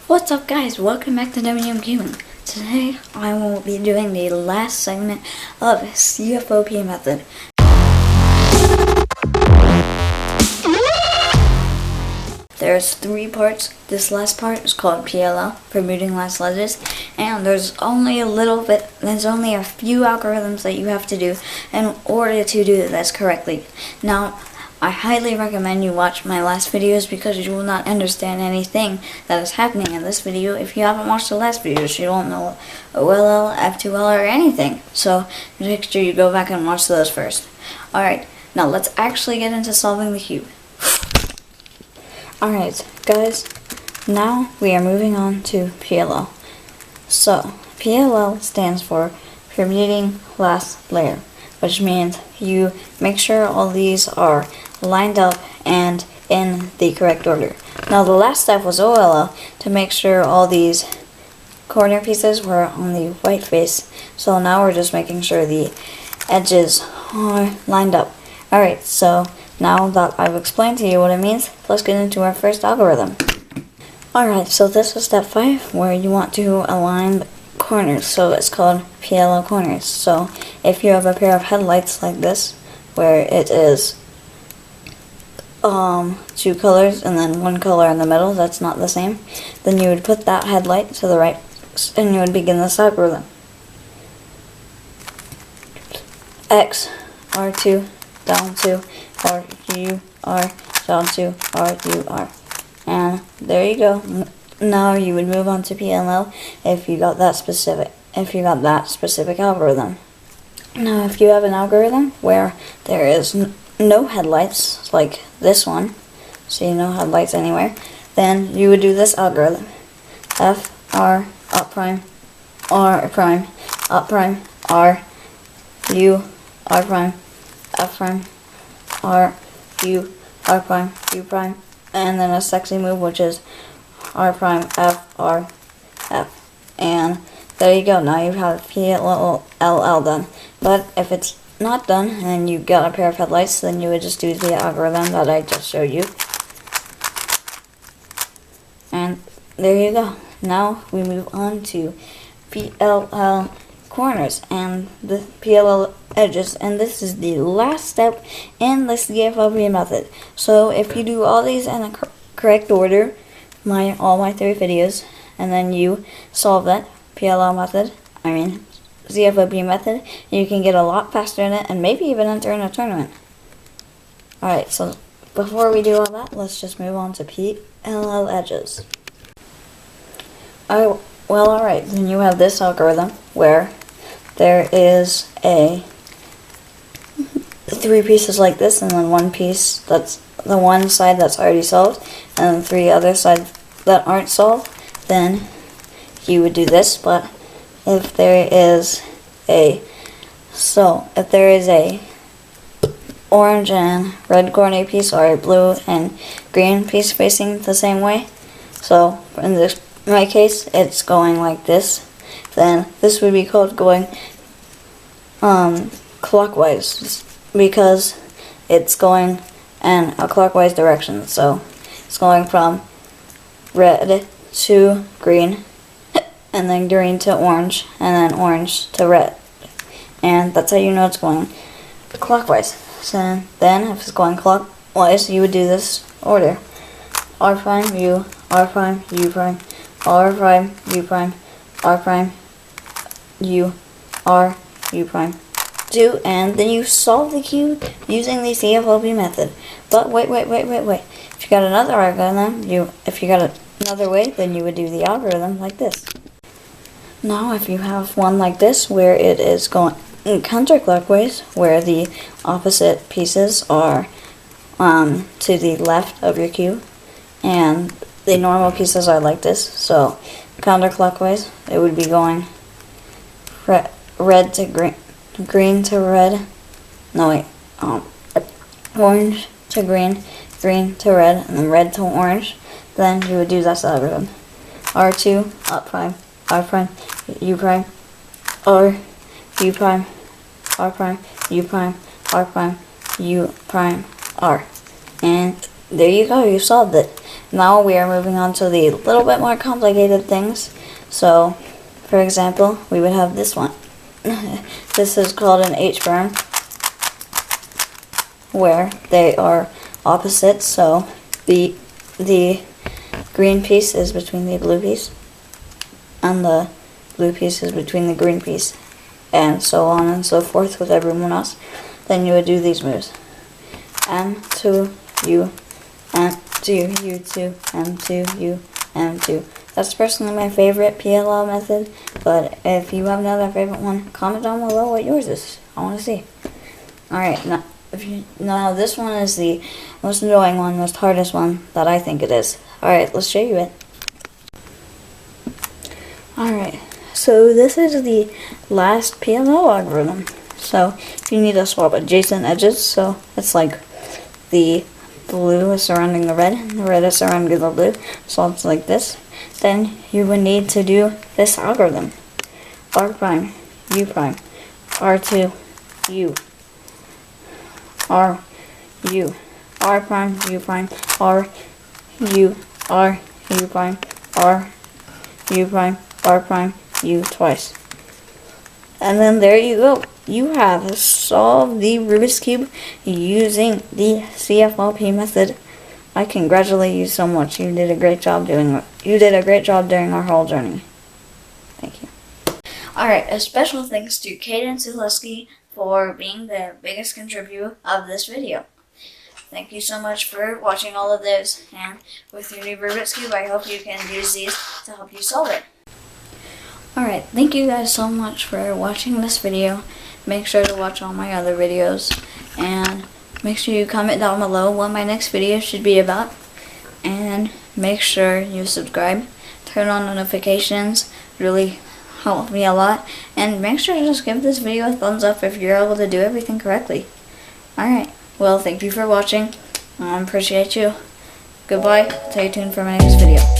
What's up guys, welcome back to WM Gaming. Today I will be doing the last segment of Cfop method. There's 3 parts. This last part is called PLL, for moving last ledges, and there's only a few algorithms that you have to do in order to do this correctly. Now, I highly recommend you watch my last videos because you will not understand anything that is happening in this video if you haven't watched the last videos. You don't know OLL, F2L, or anything. So make sure you go back and watch those first. Alright, now let's actually get into solving the cube. Alright guys, now we are moving on to PLL. So PLL stands for permuting last layer, which means you make sure all these are lined up and in the correct order. Now the last step was OLL, to make sure all these corner pieces were on the white face. So now we're just making sure the edges are lined up. Alright, so now that I've explained to you what it means, let's get into our first algorithm. Alright, so this is step 5, where you want to align corners, so it's called PLL corners. So if you have a pair of headlights like this, where it is 2 colors and then 1 color in the middle, that's not the same, then you would put that headlight to the right and you would begin this algorithm. X, R2, down 2, R, U, R, down 2, R, U, R. And there you go. Now you would move on to PLL if you got that specific algorithm. Now if you have an algorithm where there is no headlights, like this one, so no headlights anywhere, then you would do this algorithm. F, R, up prime, R prime, up prime, R, U, R prime, F prime, R, U, R prime, U prime, and then a sexy move which is R prime, F, R, F. And there you go, now you have PLL done. But if it's not done and you got a pair of headlights, then you would just do the algorithm that I just showed you. And there you go. Now we move on to PLL corners and the PLL edges, and this is the last step in the Cfop method. So if you do all these in a correct order, all my 3 videos, and then you solve that PLL method, Cfop method, you can get a lot faster in it and maybe even enter in a tournament. Alright, so before we do all that, let's just move on to PLL edges. Alright, then you have this algorithm where there is 3 pieces like this, and then 1 piece that's the one side that's already solved, and 3 other sides that aren't solved. Then you would do this, but if there is a orange and red corner piece, or a blue and green piece facing the same way, so in my case it's going like this, then this would be called going clockwise, because it's going in a clockwise direction. So it's going from red to green, and then green to orange, and then orange to red. And that's how you know it's going clockwise. So then if it's going clockwise, you would do this order. R prime, U, R prime, U prime, R prime, U prime, R prime, U, R, U prime, 2, and then you solve the cube using the Cfop method. But wait. If you got another algorithm, another way, then you would do the algorithm like this. Now if you have one like this, where it is going counterclockwise, where the opposite pieces are to the left of your cube, and the normal pieces are like this, so counterclockwise, it would be going red to green to red, orange to green, green to red, and then red to orange. Then you would do this algorithm. R2, up prime, R prime, U prime, R, U prime, R prime, U prime, R prime, U prime, R. And there you go, you solved it. now we are moving on to the little bit more complicated things. So, for example, we would have this one. This is called an H-berm, where they are opposites. So the green piece is between the blue piece, and the blue piece is between the green piece, and so on and so forth with everyone else. Then you would do these moves: M2, U, M2, U2, M2, U, M2. That's personally my favorite PLL method, but if you have another favorite one, comment down below what yours is. I want to see. Alright, now this one is the most annoying one, most hardest one that I think it is. Alright, let's show you it. Alright, so this is the last PLL algorithm. So you need to swap adjacent edges, so it's like the blue is surrounding the red, and the red is surrounding the blue, so it's like this. Then you would need to do this algorithm: R prime, U prime, R2, U, R, U, R prime, U prime, R, U, R, U prime, R, U prime, R prime, U twice. And then there you go. You have solved the Rubik's Cube using the Cfop method. I congratulate you so much. You did a great job doing it. You did a great job during our whole journey. Thank you. Alright, a special thanks to Kaden Zaleski for being the biggest contributor of this video. Thank you so much for watching all of this, and with your new Rubik's Cube, I hope you can use these to help you solve it. Alright, thank you guys so much for watching this video. Make sure to watch all my other videos, and make sure you comment down below what my next video should be about, and make sure you subscribe, turn on notifications, really help me a lot, and make sure to just give this video a thumbs up if you're able to do everything correctly. Alright, well, thank you for watching. I appreciate you. Goodbye. Stay tuned for my next video.